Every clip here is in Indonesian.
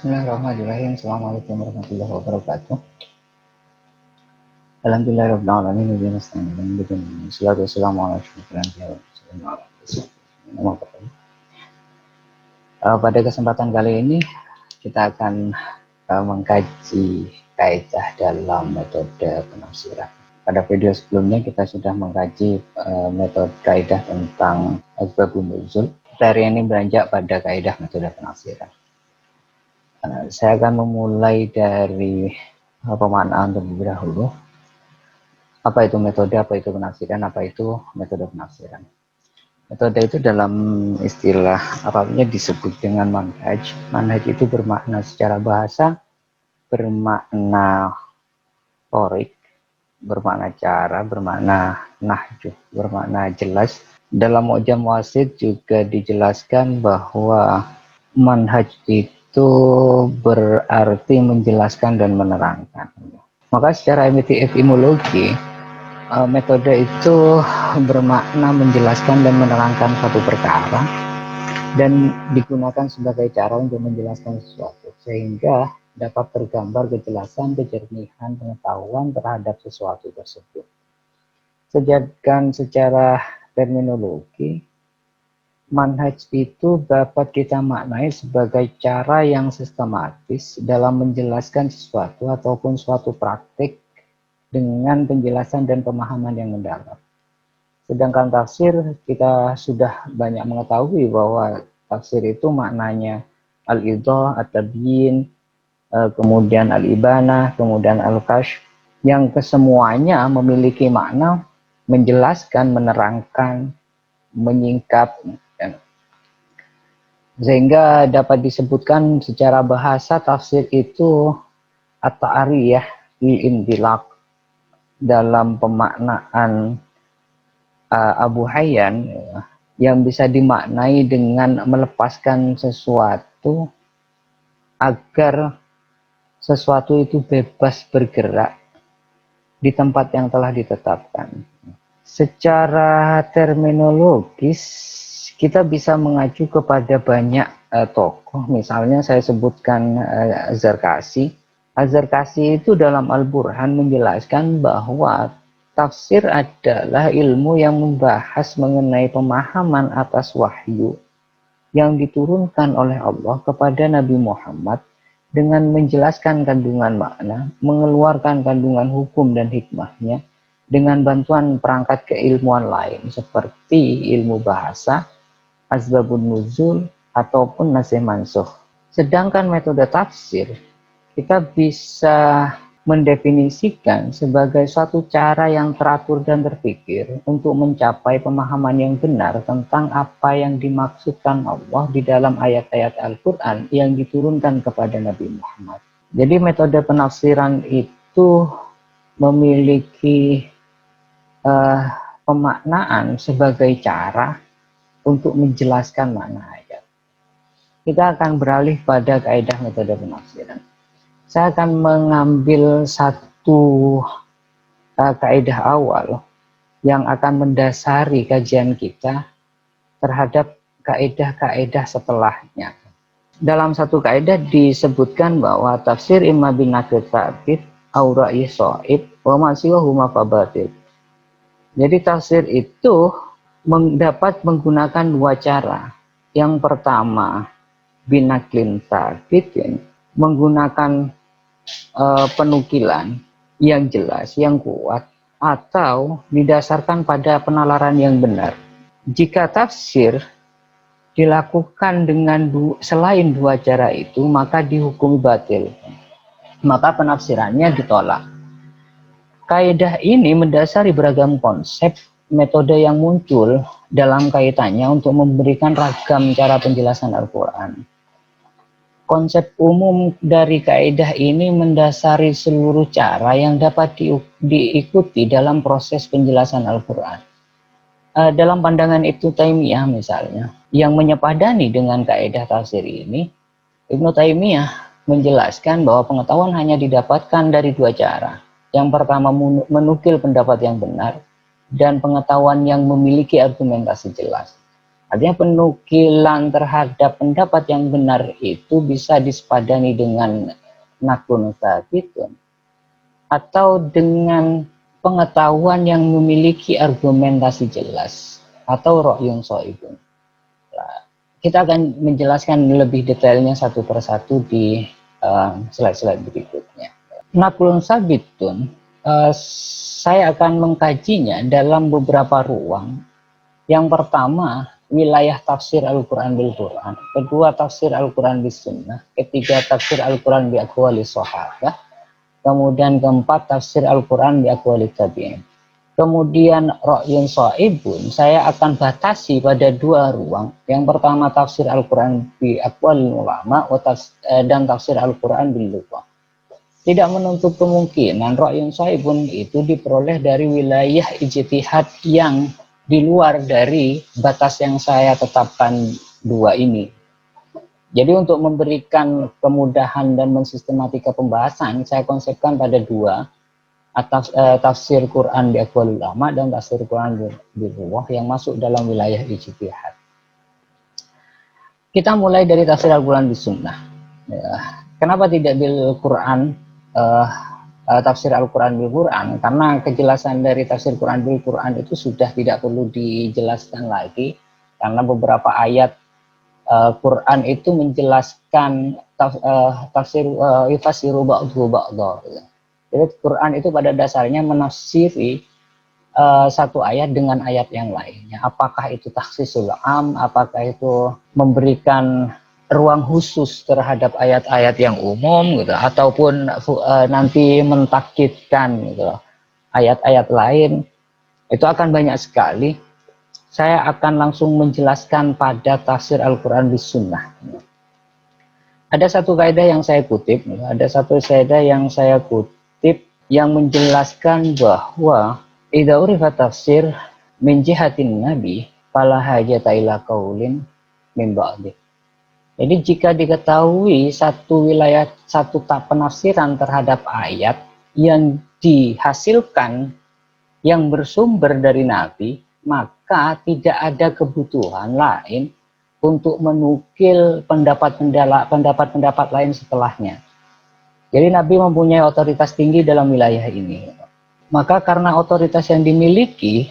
Bismillahirrahmanirrahim. Assalamualaikum warahmatullahi wabarakatuh. Alhamdulillahirabbil alamin wa bihi nasta'in. Wassalatu wassalamu ala asyrofil anbiya'i wal mursalin. Pada kesempatan kali ini kita akan mengkaji kaidah dalam metode penafsiran. Pada video sebelumnya kita sudah mengkaji metode kaidah tentang asbabun nuzul. Hari ini beranjak pada kaidah metode penafsiran. Saya akan memulai dari pemaknaan terlebih dahulu. Apa itu metode, apa itu penafsiran, apa itu metode penafsiran. Metode itu dalam istilah Arabnya disebut dengan manhaj. Manhaj itu bermakna secara bahasa, bermakna torik, bermakna cara, bermakna nahju, bermakna jelas. Dalam Mu'jam Wasit juga dijelaskan bahwa manhaj itu berarti menjelaskan dan menerangkan. Maka secara etimologi, metode itu bermakna menjelaskan dan menerangkan suatu perkara dan digunakan sebagai cara untuk menjelaskan sesuatu sehingga dapat tergambar kejelasan, kejernihan, pengetahuan terhadap sesuatu tersebut. Sedangkan secara terminologi, manhaj itu dapat kita maknai sebagai cara yang sistematis dalam menjelaskan sesuatu ataupun suatu praktik dengan penjelasan dan pemahaman yang mendalam. Sedangkan tafsir, kita sudah banyak mengetahui bahwa tafsir itu maknanya al-idhah, at-tabyin, kemudian al-ibanah, kemudian al-kashf, yang kesemuanya memiliki makna menjelaskan, menerangkan, menyingkap, sehingga dapat disebutkan secara bahasa tafsir itu at-ta'riyah lil-indilaq. Dalam pemaknaan Abu Hayyan yang bisa dimaknai dengan melepaskan sesuatu agar sesuatu itu bebas bergerak di tempat yang telah ditetapkan. Secara terminologis kita bisa mengacu kepada banyak tokoh. Misalnya saya sebutkan Az-Zarkashi. Az-Zarkashi itu dalam Al-Burhan menjelaskan bahwa tafsir adalah ilmu yang membahas mengenai pemahaman atas wahyu yang diturunkan oleh Allah kepada Nabi Muhammad dengan menjelaskan kandungan makna, mengeluarkan kandungan hukum dan hikmahnya dengan bantuan perangkat keilmuan lain seperti ilmu bahasa, asbabun nuzul, ataupun nasih mansukh. Sedangkan metode tafsir kita bisa mendefinisikan sebagai suatu cara yang teratur dan terpikir untuk mencapai pemahaman yang benar tentang apa yang dimaksudkan Allah di dalam ayat-ayat Al-Quran yang diturunkan kepada Nabi Muhammad. Jadi metode penafsiran itu memiliki pemaknaan sebagai cara untuk menjelaskan makna ayat. Kita akan beralih pada kaidah metode penafsiran. Saya akan mengambil satu kaidah awal yang akan mendasari kajian kita terhadap kaidah-kaidah setelahnya. Dalam satu kaidah disebutkan bahwa tafsir imma bin nakir ta'bid au ra'yi sha'ib wa ma siwahu mafabatil. Jadi tafsir itu dapat menggunakan dua cara. Yang pertama binaklin ta'bid, menggunakan penukilan yang jelas, yang kuat, atau didasarkan pada penalaran yang benar. Jika tafsir dilakukan dengan selain dua cara itu, maka dihukumi batil, maka penafsirannya ditolak. Kaidah ini mendasari beragam konsep metode yang muncul dalam kaitannya untuk memberikan ragam cara penjelasan Al-Quran. Konsep umum dari kaidah ini mendasari seluruh cara yang dapat diikuti dalam proses penjelasan Al-Quran. Dalam pandangan Ibnu Taimiyah misalnya, yang menyepadani dengan kaidah tafsir ini, Ibnu Taimiyah menjelaskan bahwa pengetahuan hanya didapatkan dari dua cara. Yang pertama menukil pendapat yang benar, dan pengetahuan yang memiliki argumentasi jelas. Artinya penukilan terhadap pendapat yang benar itu bisa disepadani dengan naklun tsabitun atau dengan pengetahuan yang memiliki argumentasi jelas atau ra'yun shaibun. Kita akan menjelaskan lebih detailnya satu persatu di slide-slide berikutnya. Naklun tsabitun saya akan mengkajinya dalam beberapa ruang. Yang pertama, wilayah tafsir Al-Quran bil Quran. Kedua, tafsir Al-Quran bis Sunnah. Ketiga, tafsir Al-Quran bi aqwali sahabah. Kemudian keempat, tafsir Al-Quran bi aqwali tabi'in. Kemudian ra'yun shaibun, saya akan batasi pada dua ruang. Yang pertama, tafsir Al-Quran bi aqwali ulama dan tafsir Al-Quran bil lughah. Tidak menutup kemungkinan ra'yun shaibun itu diperoleh dari wilayah ijtihad yang di luar dari batas yang saya tetapkan dua ini. Jadi untuk memberikan kemudahan dan mensistematika pembahasan, saya konsepkan pada dua, tafsir Quran bi aqwalil ulama dan tafsir Quran bil lughah yang masuk dalam wilayah ijtihad. Kita mulai dari tafsir Al-Quran bis Sunnah. Kenapa tidak bil Quran? Tafsir Al-Quran bil Quran, karena kejelasan dari tafsir Quran bil Quran itu sudah tidak perlu dijelaskan lagi, karena beberapa ayat Quran itu menjelaskan tafsir yufasiru ba'dhu ba'dha. Jadi Quran itu pada dasarnya menafsiri satu ayat dengan ayat yang lainnya. Apakah itu takhsisul am, apakah itu memberikan ruang khusus terhadap ayat-ayat yang umum gitu, ataupun nanti mentakkidkan gitu ayat-ayat lain, itu akan banyak sekali. Saya akan langsung menjelaskan pada tafsir Al-Quran bis Sunnah. Ada satu kaidah yang saya kutip, yang menjelaskan bahwa idza urifa tafsir min jihatin nabi fala hajata ila qaulin min ba'di. Jadi jika diketahui satu wilayah, satu penafsiran terhadap ayat yang dihasilkan yang bersumber dari Nabi, maka tidak ada kebutuhan lain untuk menukil pendapat-pendapat lain setelahnya. Jadi Nabi mempunyai otoritas tinggi dalam wilayah ini. Maka karena otoritas yang dimiliki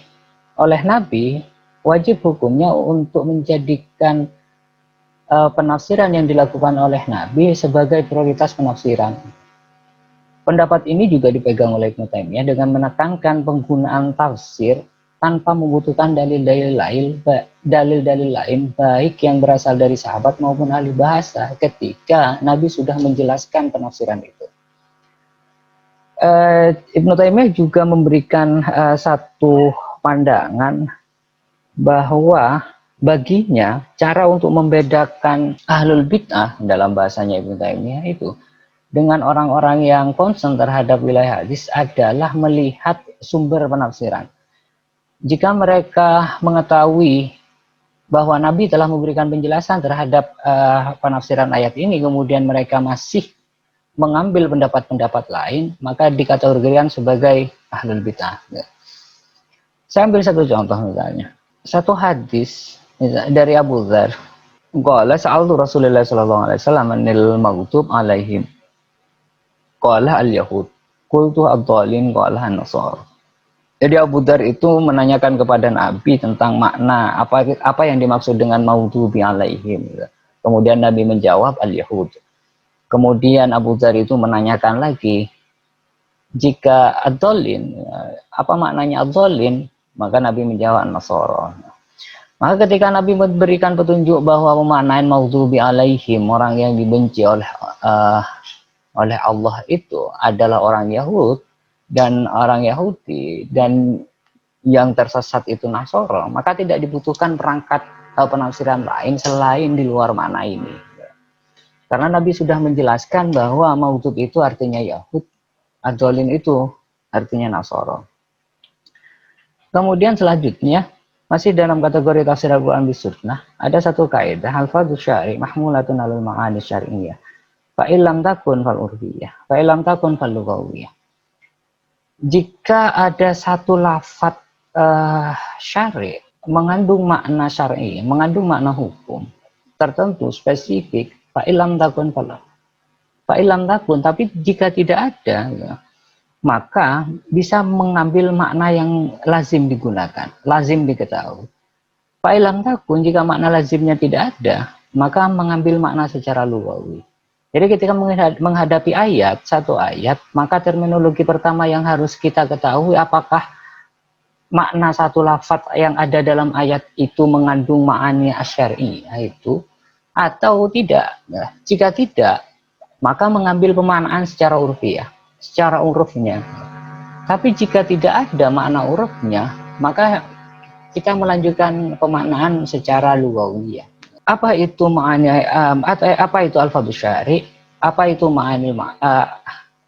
oleh Nabi, wajib hukumnya untuk menjadikan penafsiran yang dilakukan oleh Nabi sebagai prioritas penafsiran. Pendapat ini juga dipegang oleh Ibnu Taimiyah dengan menekankan penggunaan tafsir tanpa membutuhkan dalil-dalil lain baik yang berasal dari sahabat maupun ahli bahasa ketika Nabi sudah menjelaskan penafsiran itu. Ibnu Taimiyah juga memberikan satu pandangan bahwa baginya cara untuk membedakan ahlul bid'ah dalam bahasanya Ibnu Taimiyah itu dengan orang-orang yang concern terhadap wilayah hadis adalah melihat sumber penafsiran. Jika mereka mengetahui bahwa Nabi telah memberikan penjelasan terhadap penafsiran ayat ini, kemudian mereka masih mengambil pendapat-pendapat lain, maka dikategorikan sebagai ahlul bid'ah. Saya ambil satu contoh misalnya. Satu hadis dari Abu Dzar, qala sa'altu Rasulullah sallallahu alaihi wasallam anil maghdub alaihim. Qala al-yahud. Qultu ad-dhalin qala an-nasara. Jadi Abu Dzar itu menanyakan kepada Nabi tentang makna apa yang dimaksud dengan maghdubi alaihim. Kemudian Nabi menjawab al-yahud. Kemudian Abu Dzar itu menanyakan lagi, jika ad-dhalin, apa maknanya ad-dhalin? Maka Nabi menjawab an-nasara. Maka ketika Nabi memberikan petunjuk bahwa memaknai maghdubi alaihim, orang yang dibenci oleh Allah itu adalah orang Yahud dan orang Yahudi, dan yang tersesat itu Nasara, maka tidak dibutuhkan perangkat penafsiran lain selain di luar makna ini. Karena Nabi sudah menjelaskan bahwa maghdub itu artinya Yahud, ad-dhalin itu artinya Nasara. Kemudian selanjutnya, masih dalam kategori tafsir Al-Quran bis Sunnah, ada satu kaidah, al-fadhu syari mahmulatun alal ma'ani syari'iyah. Fa'ilam takun fal urfiyah, fa'ilam takun fal lughawiyah. Jika ada satu lafaz syari mengandung makna syar'i, mengandung makna hukum tertentu spesifik, fa'ilam takun fala. Fa'ilam takun, tapi jika tidak ada, ya, maka bisa mengambil makna yang lazim digunakan, lazim diketahui. Fa'ilam takun, jika makna lazimnya tidak ada, maka mengambil makna secara lugawi. Jadi ketika menghadapi ayat, satu ayat, maka terminologi pertama yang harus kita ketahui apakah makna satu lafaz yang ada dalam ayat itu mengandung ma'ani asyari itu atau tidak. Nah, jika tidak, maka mengambil pemaknaan secara urfiah, secara urufnya. Tapi jika tidak ada makna urufnya, maka kita melanjutkan pemaknaan secara lugawiyah. Apa itu ma'ani apa itu alfadz syari? Apa itu ma'ani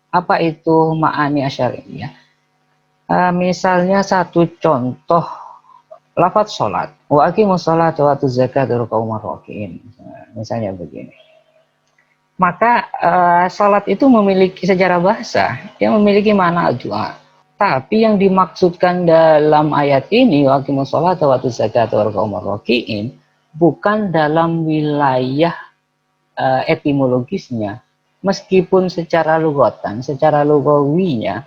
apa itu ma'ani asyariyah? Misalnya satu contoh lafaz sholat, wa aqimus sholat wa atuz zakat wa qaumar rakiin. Misalnya begini. Maka sholat itu memiliki secara bahasa, dia memiliki makna doa. Tapi yang dimaksudkan dalam ayat ini wa aqimus sholat wa atuz zakat wa qaumar rakiin bukan dalam wilayah etimologisnya. Meskipun secara lugatan, secara lugawinya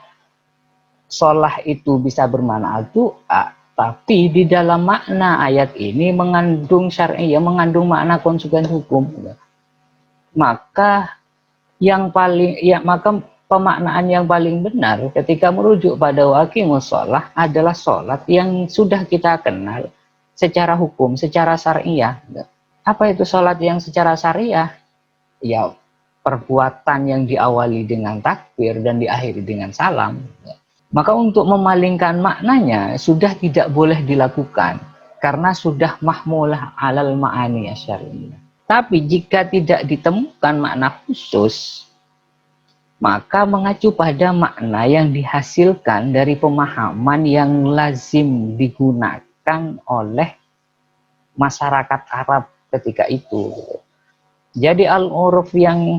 sholah itu bisa bermakna doa, tapi di dalam makna ayat ini mengandung syar'i, mengandung makna konsekuen hukum. Maka pemaknaan yang paling benar ketika merujuk pada waqimus sholah adalah sholat yang sudah kita kenal secara hukum, secara syariah. Apa itu sholat yang secara syariah? Ya, perbuatan yang diawali dengan takbir dan diakhiri dengan salam. Maka untuk memalingkan maknanya sudah tidak boleh dilakukan karena sudah mahmulah alal ma'ani asyariyah. Tapi jika tidak ditemukan makna khusus, maka mengacu pada makna yang dihasilkan dari pemahaman yang lazim digunakan oleh masyarakat Arab ketika itu. Jadi al-uruf yang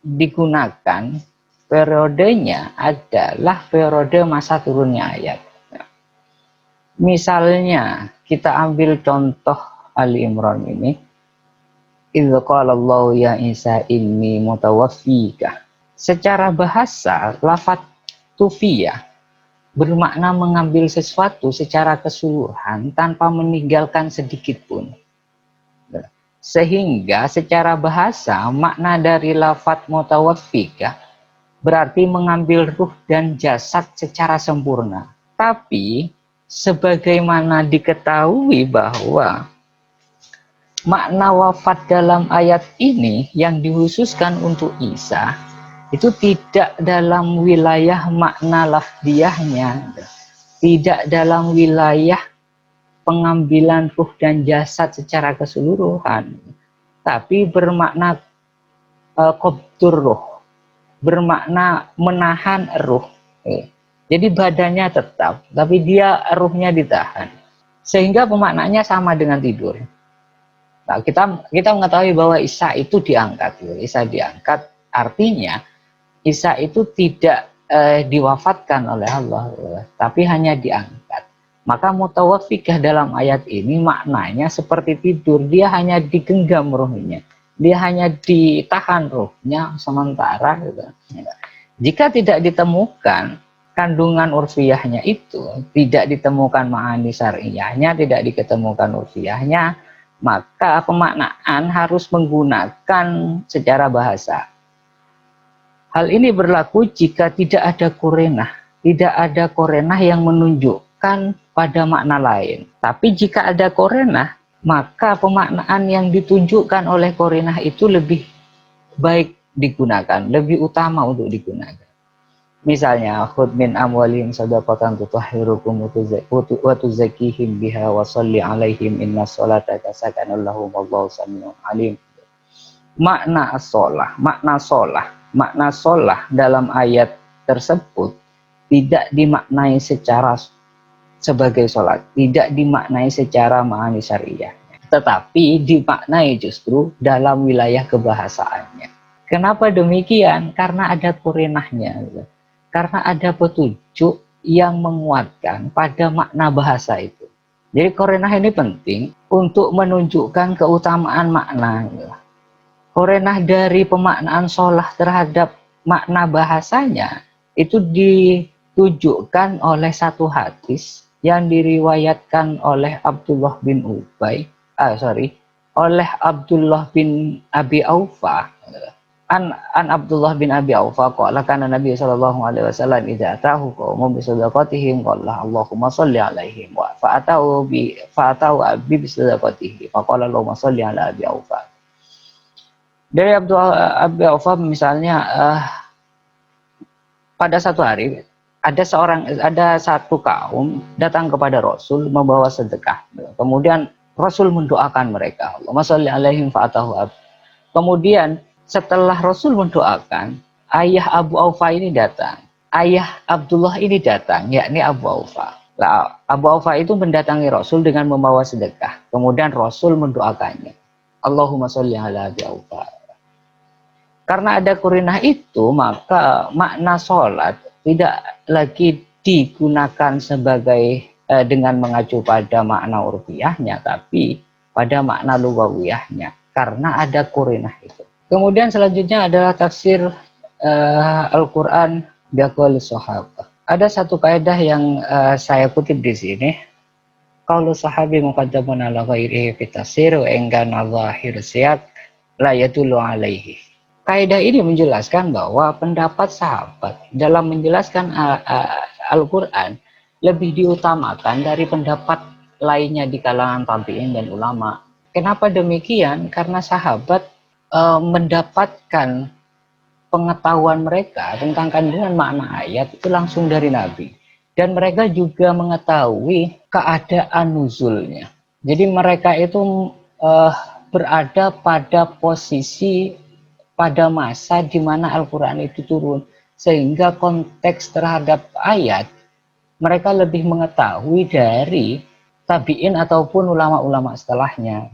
digunakan periodenya adalah periode masa turunnya ayat. Misalnya kita ambil contoh Ali Imran ini, idz qala Allah ya Isa inni mutawaffika. Secara bahasa lafaz tufiyah bermakna mengambil sesuatu secara keseluruhan tanpa meninggalkan sedikit pun. Sehingga secara bahasa makna dari lafaz mutawaffika berarti mengambil ruh dan jasad secara sempurna. Tapi sebagaimana diketahui bahwa makna wafat dalam ayat ini yang dikhususkan untuk Isa itu tidak dalam wilayah makna lafdiyahnya, tidak dalam wilayah pengambilan ruh dan jasad secara keseluruhan, tapi bermakna qabdur ruh, bermakna menahan ruh. Jadi badannya tetap, tapi dia ruhnya ditahan. Sehingga pemaknanya sama dengan tidur. Nah, kita mengetahui bahwa Isa itu diangkat. Isa diangkat artinya Isa itu tidak diwafatkan oleh Allah, tapi hanya diangkat. Maka mutawaffikah dalam ayat ini maknanya seperti tidur, dia hanya digenggam ruhnya. Dia hanya ditahan ruhnya sementara gitu. Jika tidak ditemukan kandungan urfiyahnya itu, tidak ditemukan ma'ani syar'iyahnya, tidak diketemukan urfiyahnya, maka pemaknaan harus menggunakan secara bahasa. Hal ini berlaku jika tidak ada korenah, tidak ada korenah yang menunjukkan pada makna lain. Tapi jika ada korenah, maka pemaknaan yang ditunjukkan oleh korinah itu lebih baik digunakan, lebih utama untuk digunakan. Misalnya, khudh min amwalihim shadaqatan tutahhirukum wa tuzakkihim biha wa sholli 'alaihim inna sholata sakanun lahum wallahu samiun alim. Makna sholah dalam ayat tersebut tidak dimaknai secara sebagai sholat, tidak dimaknai secara ma'ani syariah, tetapi dimaknai justru dalam wilayah kebahasaannya. Kenapa demikian? Karena ada korinahnya, karena ada petunjuk yang menguatkan pada makna bahasa itu. Jadi korenah ini penting untuk menunjukkan keutamaan makna. Korenah dari pemaknaan sholah terhadap makna bahasanya itu ditujukan oleh satu hadis yang diriwayatkan oleh Abdullah bin oleh Abdullah bin Abi Aufa. An Abdullah bin Abi Aufa qala kana Nabi sallallahu alaihi wasallam idza atahu qaumun bi sadaqatihim qala Allahumma shalli alaihim wa fa'atau bi sadaqatihi faqala Allahumma shalli ala Abi Aufa. Dari Abi Aufa misalnya pada satu hari ada satu kaum datang kepada Rasul membawa sedekah. Kemudian Rasul mendoakan mereka. Allahumma shalli alaihim fa'atahu. Kemudian setelah Rasul mendoakan, ayah Abu Aufa ini datang. Ayah Abdullah ini datang, yakni Abu Aufa. Nah, Abu Aufa itu mendatangi Rasul dengan membawa sedekah. Kemudian Rasul mendoakannya. Allahumma sholli ala Abi Aufa. Karena ada kurinah itu, maka makna sholat tidak lagi digunakan sebagai dengan mengacu pada makna urfiyahnya, tapi pada makna lugawiyahnya. Karena ada kurinah itu. Kemudian selanjutnya adalah tafsir Al-Quran biaqauli sahabah. Ada satu kaidah yang saya kutip di sini. Qaulu sahabi muqaddamun ala ghairihi fi tafsir wa in kana dhahir siyaq la yadullu alaihi. Kaidah ini menjelaskan bahwa pendapat sahabat dalam menjelaskan Al-Quran lebih diutamakan dari pendapat lainnya di kalangan tabi'in dan ulama. Kenapa demikian? Karena sahabat mendapatkan pengetahuan mereka tentang kandungan makna ayat itu langsung dari Nabi, dan mereka juga mengetahui keadaan nuzulnya. Jadi mereka itu berada pada posisi pada masa di mana Al-Quran itu turun, sehingga konteks terhadap ayat mereka lebih mengetahui dari tabi'in ataupun ulama-ulama setelahnya.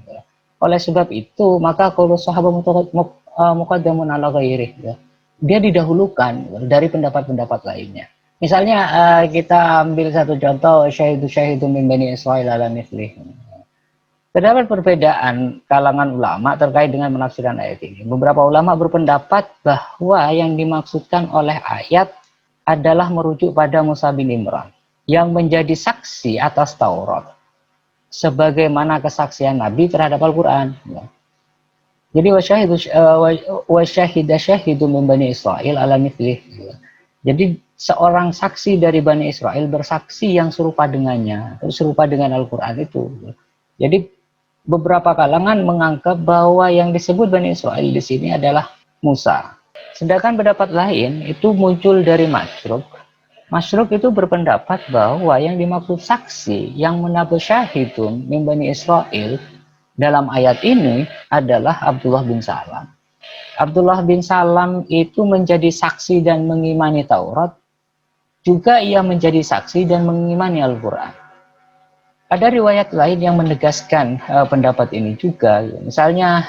Oleh sebab itu, maka kalau sahabat muqaddamun ala ghairih, ya, dia didahulukan dari pendapat-pendapat lainnya. Misalnya kita ambil satu contoh, syahidu min bani Israil ala mithlih. Terdapat perbedaan kalangan ulama terkait dengan menafsirkan ayat ini. Beberapa ulama berpendapat bahwa yang dimaksudkan oleh ayat adalah merujuk pada Musa bin Imran yang menjadi saksi atas Taurat, sebagaimana kesaksian Nabi terhadap Al-Quran. Jadi wasyahida syahidu min bani Israil ala mithlih. Jadi seorang saksi dari Bani Israel bersaksi yang serupa dengannya, serupa dengan Al-Quran itu. Jadi beberapa kalangan menganggap bahwa yang disebut Bani Israel di sini adalah Musa. Sedangkan pendapat lain itu muncul dari Masyruk. Masyruk itu berpendapat bahwa yang dimaksud saksi yang menabuh syahidun min Bani Israel dalam ayat ini adalah Abdullah bin Salam. Abdullah bin Salam itu menjadi saksi dan mengimani Taurat, juga ia menjadi saksi dan mengimani Al-Quran. Ada riwayat lain yang menegaskan pendapat ini juga. Misalnya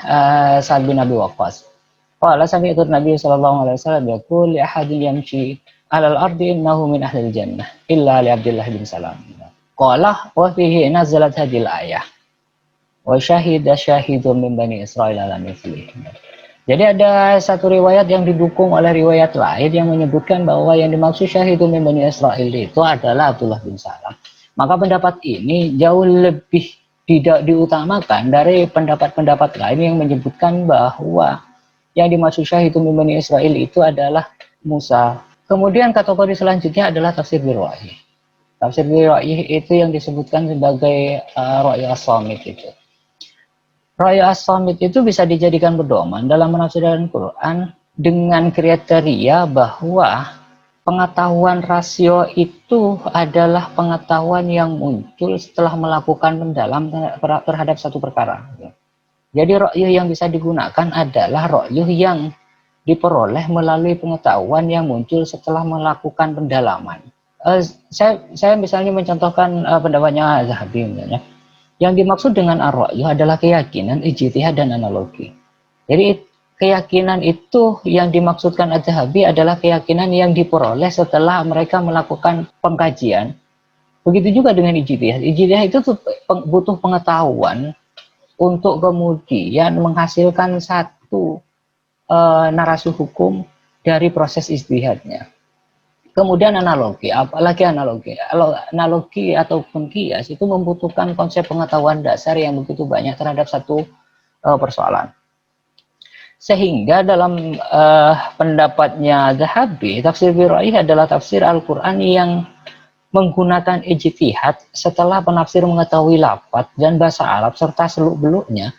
Sa'ad bin Abi Waqqas. Qala sami'tu Nabi sallallahu alaihi wasallam yaqul li ahadin yamshi 'alal ardi innahu min ahlil jannah illa li Abdullah bin Salam. Qala wa fihi nazalat hadhil ayah. Wa syahida syahidun min bani Israil ala mithlih. Jadi ada satu riwayat yang didukung oleh riwayat lain yang menyebutkan bahwa yang dimaksud syahidun min bani Israil itu adalah Abdullah bin Salam. Maka pendapat ini jauh lebih tidak diutamakan dari pendapat-pendapat lain yang menyebutkan bahwa yang dimaksud syahidun min bani Israil itu adalah Musa. Kemudian kategori selanjutnya adalah tafsir bil-wahyi. Tafsir bil-wahyi itu yang disebutkan sebagai ra'yu as-samit itu. Ra'yu as-samit itu bisa dijadikan pedoman dalam menafsirkan Quran dengan kriteria bahwa pengetahuan rasio itu adalah pengetahuan yang muncul setelah melakukan mendalam terhadap satu perkara. Jadi ra'yu yang bisa digunakan adalah ra'yu yang diperoleh melalui pengetahuan yang muncul setelah melakukan pendalaman. Saya misalnya mencontohkan pendapatnya Zahabi misalnya. Yang dimaksud dengan ar-ra'yu adalah keyakinan, ijtihad dan analogi. Jadi keyakinan itu yang dimaksudkan Az-Zahabi adalah keyakinan yang diperoleh setelah mereka melakukan pengkajian Begitu juga dengan ijtihad. Ijtihad itu tuh butuh pengetahuan untuk kemudian menghasilkan satu narasi hukum dari proses ijtihadnya. Kemudian analogi, apalagi analogi. Analogi ataupun kias itu membutuhkan konsep pengetahuan dasar yang begitu banyak terhadap satu persoalan. Sehingga dalam pendapatnya Zahabi, tafsir Birra'ih adalah tafsir Al-Quran yang menggunakan ijtihad setelah penafsir mengetahui lafaz dan bahasa Arab serta seluk-beluknya,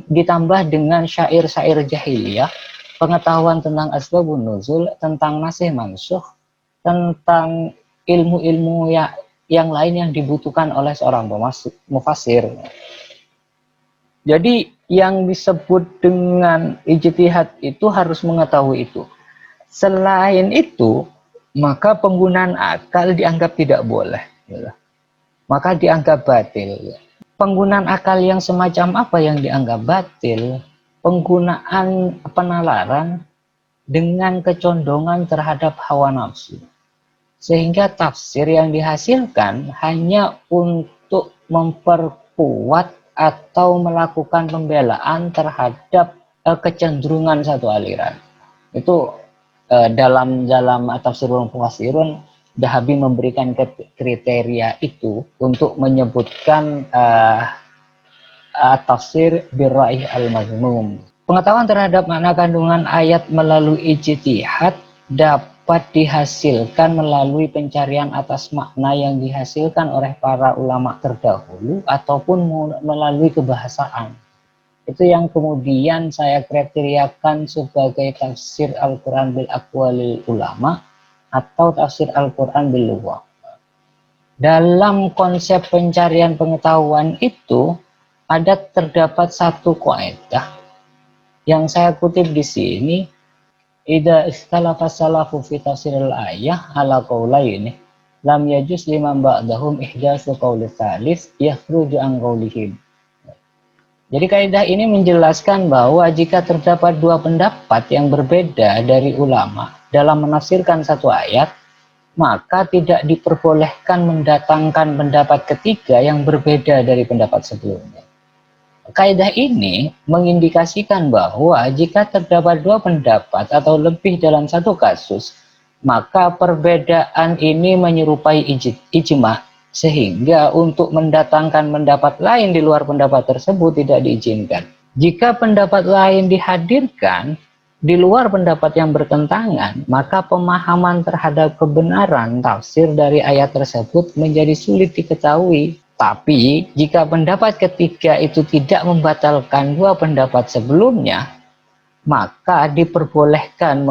ditambah dengan syair-syair jahiliyah, pengetahuan tentang asbabun nuzul, tentang nasih mansukh, tentang ilmu-ilmu yang lain yang dibutuhkan oleh seorang mufassir. Jadi yang disebut dengan ijtihad itu harus mengetahui itu. Selain itu, maka penggunaan akal dianggap tidak boleh, maka dianggap batil. Penggunaan akal yang semacam apa yang dianggap batil? Penggunaan penalaran dengan kecondongan terhadap hawa nafsu, sehingga tafsir yang dihasilkan hanya untuk memperkuat atau melakukan pembelaan terhadap kecenderungan satu aliran. Itu dalam tafsirul mufassirun, Dahabi memberikan kriteria itu untuk menyebutkan tafsir Birra'ih al-Mazmum. Pengetahuan terhadap makna kandungan ayat melalui ijtihad dapat dihasilkan melalui pencarian atas makna yang dihasilkan oleh para ulama terdahulu ataupun melalui kebahasaan. Itu yang kemudian saya kriteriakan sebagai tafsir Al-Quran bil aqwalil ulama atau tafsir Al-Quran bil lugha. Dalam konsep pencarian pengetahuan itu terdapat satu kaidah yang saya kutip di sini, idza ikhtalafa salafu fi tafsiril ayah ala qaulaini lam yajuz liman ba'dahum ihdatsu qauli tsalis yakhruju an qaulihim. Jadi kaidah ini menjelaskan bahwa jika terdapat dua pendapat yang berbeda dari ulama dalam menafsirkan satu ayat, maka tidak diperbolehkan mendatangkan pendapat ketiga yang berbeda dari pendapat sebelumnya. Kaidah ini mengindikasikan bahwa jika terdapat dua pendapat atau lebih dalam satu kasus, maka perbedaan ini menyerupai ijma, sehingga untuk mendatangkan pendapat lain di luar pendapat tersebut tidak diizinkan. Jika pendapat lain dihadirkan di luar pendapat yang bertentangan, maka pemahaman terhadap kebenaran tafsir dari ayat tersebut menjadi sulit diketahui. Tapi jika pendapat ketiga itu tidak membatalkan dua pendapat sebelumnya, maka diperbolehkan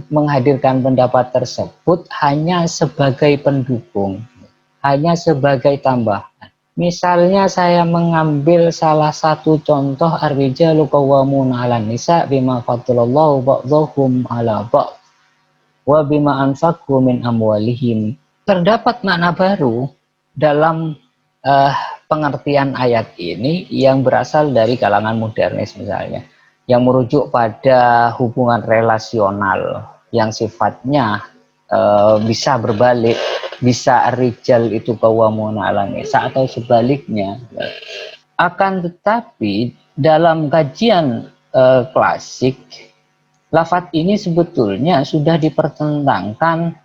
menghadirkan pendapat tersebut hanya sebagai pendukung, hanya sebagai tambahan. Misalnya saya mengambil salah satu contoh ar-rijalu qawwamuna 'alan nisa bima faddalallahu ba'dhum 'ala ba'd wa bima anfaqu min amwalihim. Terdapat makna baru dalam pengertian ayat ini yang berasal dari kalangan modernis misalnya, yang merujuk pada hubungan relasional yang sifatnya bisa berbalik, bisa rijal itu qawwamuna 'alan nisa atau sebaliknya. Akan tetapi dalam kajian klasik, lafaz ini sebetulnya sudah dipertentangkan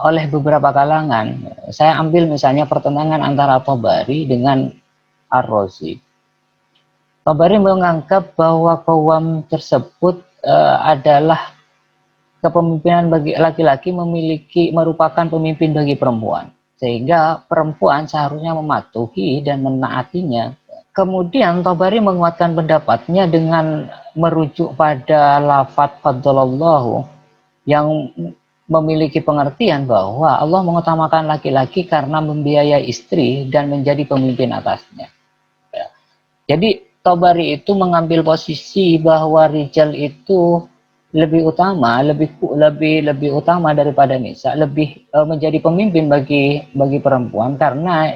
oleh beberapa kalangan. Saya ambil misalnya pertentangan antara Tabari dengan Ar-Razi. Tabari menganggap bahwa qawwam tersebut adalah kepemimpinan bagi laki-laki merupakan pemimpin bagi perempuan, sehingga perempuan seharusnya mematuhi dan menaatinya. Kemudian Tabari menguatkan pendapatnya dengan merujuk pada lafaz faddalallahu yang memiliki pengertian bahwa Allah mengutamakan laki-laki karena membiayai istri dan menjadi pemimpin atasnya. Jadi Tabari itu mengambil posisi bahwa rijal itu lebih utama, lebih utama daripada nisa, lebih menjadi pemimpin bagi perempuan karena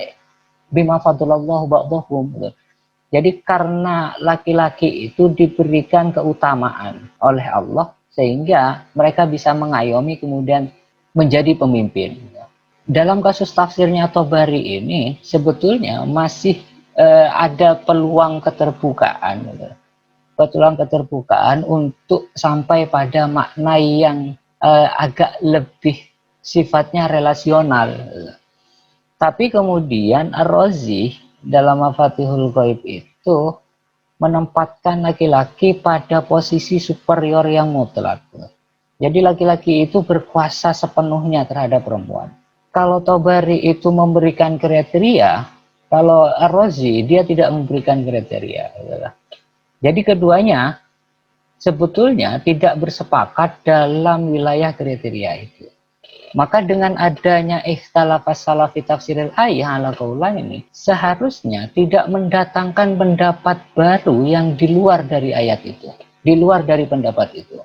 bima faddalallahu ba'dhum. Jadi karena laki-laki itu diberikan keutamaan oleh Allah, sehingga mereka bisa mengayomi kemudian menjadi pemimpin. dalam kasus tafsirnya Tobari ini sebetulnya masih ada peluang keterbukaan, gitu. Peluang keterbukaan untuk sampai pada makna yang agak lebih sifatnya relasional. Tapi kemudian Ar-Razi dalam Mafatihul Ghaib itu menempatkan laki-laki pada posisi superior yang mutlak. Jadi laki-laki itu berkuasa sepenuhnya terhadap perempuan. Kalau Tobari itu memberikan kriteria, kalau Ar-Razi dia tidak memberikan kriteria. Jadi keduanya sebetulnya tidak bersepakat dalam wilayah kriteria itu. Maka dengan adanya ikhtilafas salafi tafsiril ayah ala qaulain ini seharusnya tidak mendatangkan pendapat baru yang di luar dari ayat itu, di luar dari pendapat itu.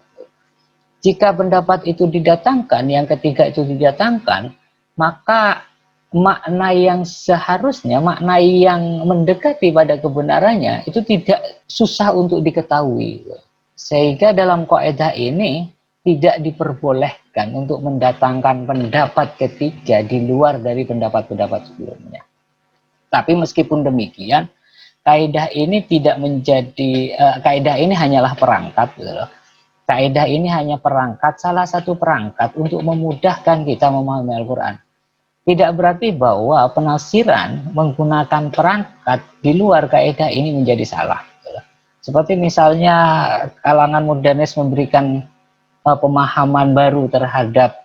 Jika pendapat itu didatangkan, yang ketiga itu didatangkan, maka makna yang seharusnya, makna yang mendekati pada kebenarannya itu tidak susah untuk diketahui. Sehingga dalam kaidah ini tidak diperbolehkan untuk mendatangkan pendapat ketiga di luar dari pendapat-pendapat sebelumnya. Tapi meskipun demikian, kaidah ini tidak menjadi kaidah ini hanyalah perangkat, gitu loh. Kaidah ini hanya perangkat, salah satu perangkat untuk memudahkan kita memahami Al-Quran. Tidak berarti bahwa penafsiran menggunakan perangkat di luar kaidah ini menjadi salah. Seperti misalnya kalangan modernis memberikan pemahaman baru terhadap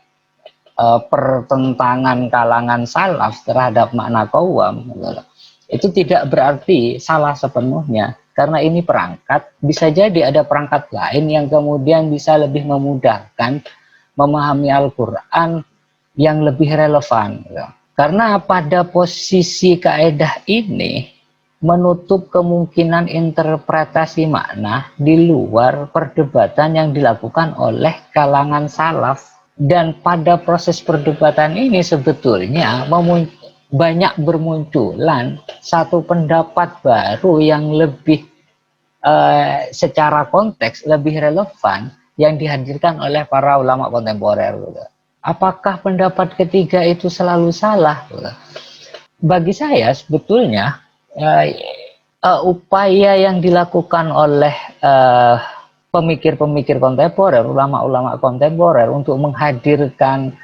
pertentangan kalangan salaf terhadap makna qawam. Itu tidak berarti salah sepenuhnya. Karena ini perangkat, bisa jadi ada perangkat lain yang kemudian bisa lebih memudahkan memahami Al-Quran yang lebih relevan. Karena pada posisi kaidah ini menutup kemungkinan interpretasi makna di luar perdebatan yang dilakukan oleh kalangan salaf. Dan pada proses perdebatan ini sebetulnya banyak bermunculan satu pendapat baru yang lebih secara konteks lebih relevan yang dihadirkan oleh para ulama kontemporer. Apakah pendapat ketiga itu selalu salah? Bagi saya sebetulnya upaya yang dilakukan oleh pemikir-pemikir kontemporer, ulama-ulama kontemporer untuk menghadirkan,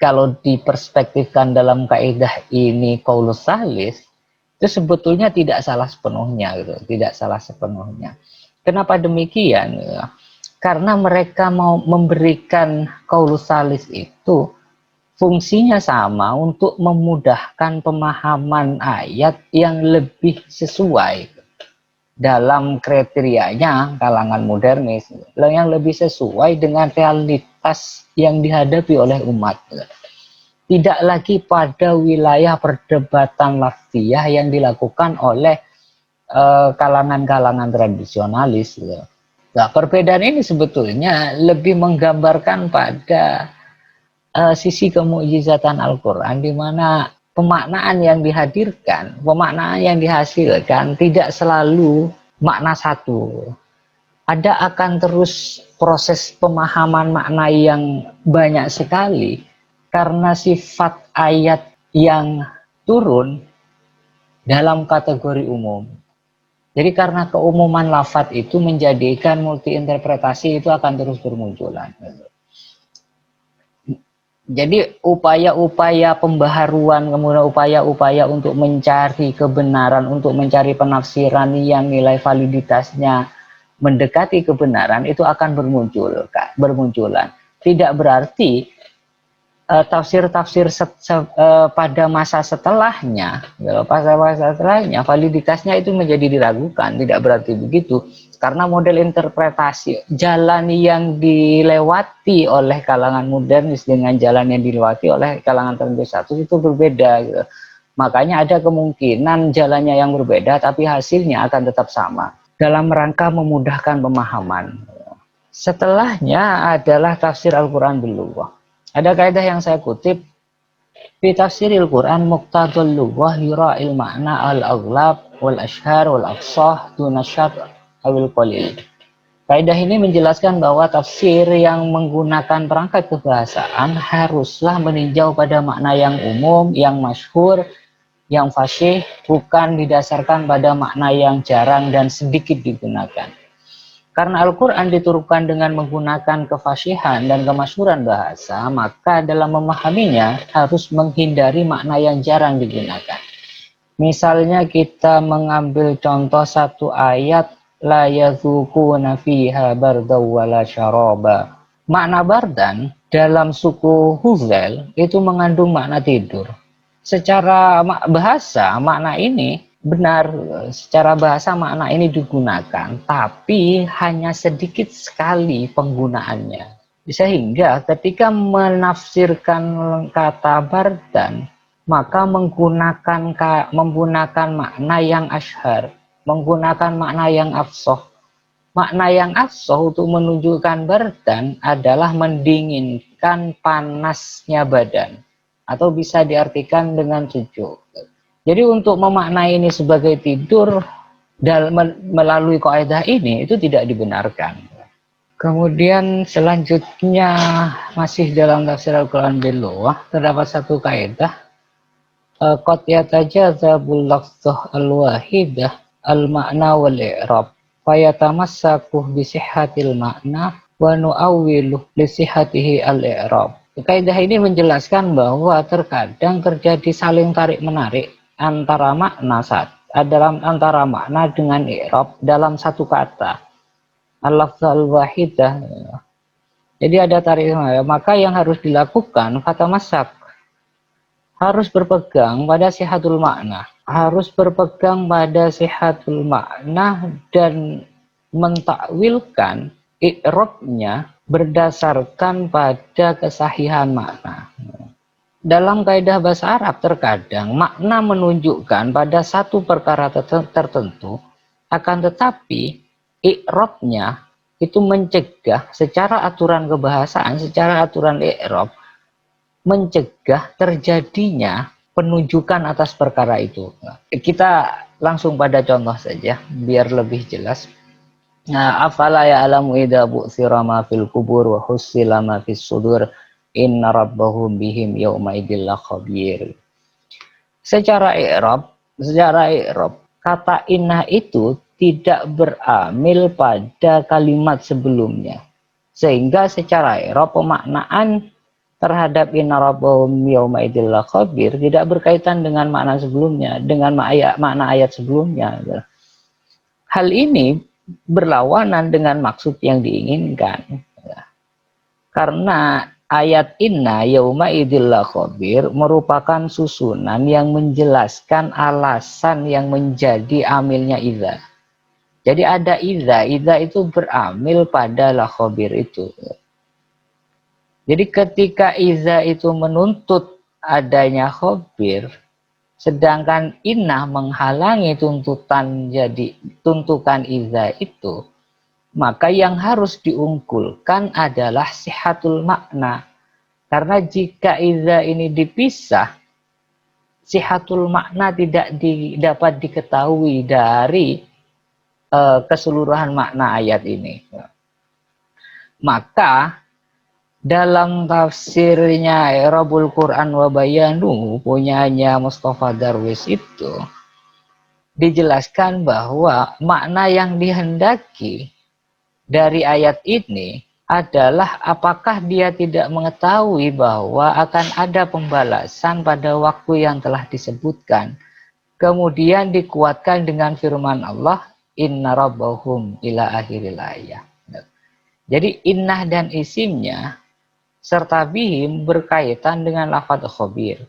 kalau diperspektifkan dalam kaidah ini qaulus salis, itu sebetulnya tidak salah sepenuhnya, gitu. Tidak salah sepenuhnya. Kenapa demikian? Karena mereka mau memberikan qaulus salis itu fungsinya sama untuk memudahkan pemahaman ayat yang lebih sesuai dalam kriterianya kalangan modernis, yang lebih sesuai dengan realitas yang dihadapi oleh umat. Tidak lagi pada wilayah perdebatan lafziyah yang dilakukan oleh kalangan-kalangan tradisionalis. Nah, perbedaan ini sebetulnya lebih menggambarkan pada sisi kemukjizatan Al-Quran, di mana pemaknaan yang dihadirkan, pemaknaan yang dihasilkan tidak selalu makna satu. Ada akan terus proses pemahaman makna yang banyak sekali karena sifat ayat yang turun dalam kategori umum. Jadi karena keumuman lafadz itu menjadikan multi interpretasi itu akan terus bermunculan. Jadi upaya-upaya pembaharuan, kemudian upaya-upaya untuk mencari kebenaran, untuk mencari penafsiran yang nilai validitasnya mendekati kebenaran itu akan bermunculan. Tidak berarti tafsir-tafsir pada masa setelahnya, validitasnya itu menjadi diragukan. Tidak berarti begitu. Karena model interpretasi jalan yang dilewati oleh kalangan modernis dengan jalan yang dilewati oleh kalangan tertentu satu itu berbeda, gitu. Makanya ada kemungkinan jalannya yang berbeda tapi hasilnya akan tetap sama dalam rangka memudahkan pemahaman. Setelahnya adalah tafsir Al-Quran dulu. Ada kaidah yang saya kutip, fi tafsiril Quran muqtadul lughah yura'il makna al-aghlab wal ashhar wal afsah dunasyat awil qalil. Kaidah ini menjelaskan bahwa tafsir yang menggunakan perangkat kebahasaan haruslah meninjau pada makna yang umum, yang masyhur, yang fasih, bukan didasarkan pada makna yang jarang dan sedikit digunakan. Karena Al-Quran diturunkan dengan menggunakan kefasihan dan kemasyhuran bahasa, maka dalam memahaminya harus menghindari makna yang jarang digunakan. Misalnya kita mengambil contoh satu ayat, la yadzuquna fiha bardaw wala syaraba. Makna bardan dalam suku Huzail itu mengandung makna tidur. Secara bahasa makna ini benar, secara bahasa makna ini digunakan, tapi hanya sedikit sekali penggunaannya. Sehingga ketika menafsirkan kata bardan, maka menggunakan makna yang asyhar, menggunakan makna yang afsah. Makna yang afsah untuk menunjukkan bardan adalah mendinginkan panasnya badan, atau bisa diartikan dengan sejuk. Jadi untuk memaknai ini sebagai tidur melalui kaidah ini itu tidak dibenarkan. Kemudian selanjutnya masih dalam tafsir Al-Quran bil lughah terdapat satu kaidah, qad yatajadzabul lafdh al-wahidah al-ma'na wal i'rab fayatamassaku bi sihhatil ma'na wa nu'awwilu li sihhatihi al-i'rab. Kaidah ini menjelaskan bahwa terkadang terjadi saling tarik menarik antara makna antara makna dengan i'rab dalam satu kata. Al-lafdh al-wahidah. Jadi ada tarik menarik, maka yang harus dilakukan kata masak harus berpegang pada sihatul makna, dan mentakwilkan i'rabnya berdasarkan pada kesahihan makna. Dalam kaidah bahasa Arab terkadang makna menunjukkan pada satu perkara tertentu, akan tetapi i'rabnya itu mencegah secara aturan kebahasaan, secara aturan i'rab, mencegah terjadinya penunjukan atas perkara itu. Kita langsung pada contoh saja biar lebih jelas. Nah, afala ya'lamu idza bu'thira ma fil kubur wa hussila ma fis sudur inna rabbahum bihim yauma idzil khabir. Secara i'rab kata inna itu tidak beramil pada kalimat sebelumnya. Sehingga secara i'rab pemaknaan terhadap inna rabbahum yauma idzil khabir tidak berkaitan dengan makna sebelumnya, dengan makna ayat sebelumnya. Hal ini berlawanan dengan maksud yang diinginkan. Karena ayat inna yauma idzil khabir merupakan susunan yang menjelaskan alasan yang menjadi amilnya idza. Jadi ada idza itu beramil pada la khabir itu. Jadi ketika iza itu menuntut adanya khabir, sedangkan inna menghalangi tuntukan iza itu, maka yang harus diunggulkan adalah sihatul makna. Karena jika iza ini dipisah, sihatul makna tidak dapat diketahui dari keseluruhan makna ayat ini. Maka dalam tafsirnya I'rabul Quran wa Bayanu punyanya Mustafa Darwis itu dijelaskan bahwa makna yang dihendaki dari ayat ini adalah apakah dia tidak mengetahui bahwa akan ada pembalasan pada waktu yang telah disebutkan. Kemudian dikuatkan dengan firman Allah, inna rabbahum ila akhiril ayat. Jadi innah dan isimnya serta bihim berkaitan dengan lafadz khabir.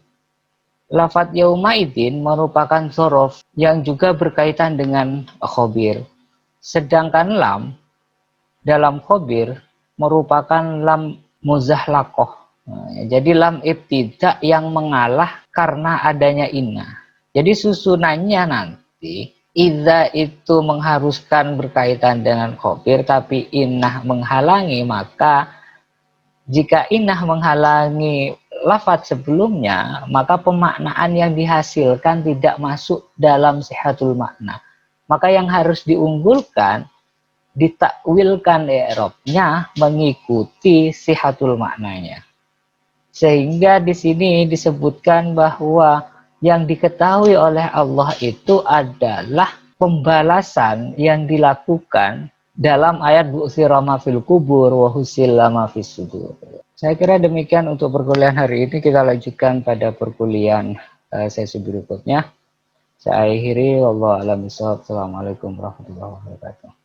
Lafadz yaumaidin merupakan dzaraf yang juga berkaitan dengan khabir. Sedangkan lam dalam khabir merupakan lam muzahlaqah. Jadi lam ibtida yang mengalah karena adanya inna. Jadi susunannya nanti idza itu mengharuskan berkaitan dengan khabir, tapi innah menghalangi, maka jika innah menghalangi lafadz sebelumnya, maka pemaknaan yang dihasilkan tidak masuk dalam sihatul makna. Maka yang harus diunggulkan ditakwilkan i'rabnya mengikuti sihatul maknanya. Sehingga di sini disebutkan bahwa yang diketahui oleh Allah itu adalah pembalasan yang dilakukan dalam ayat bu'thira ma fil kubur wa husila ma fis sudur. Saya kira demikian untuk perkuliahan hari ini. Kita lanjutkan pada perkuliahan sesi berikutnya. Saya akhiri, wallahu a'lam bishawab. Assalamualaikum warahmatullahi wabarakatuh.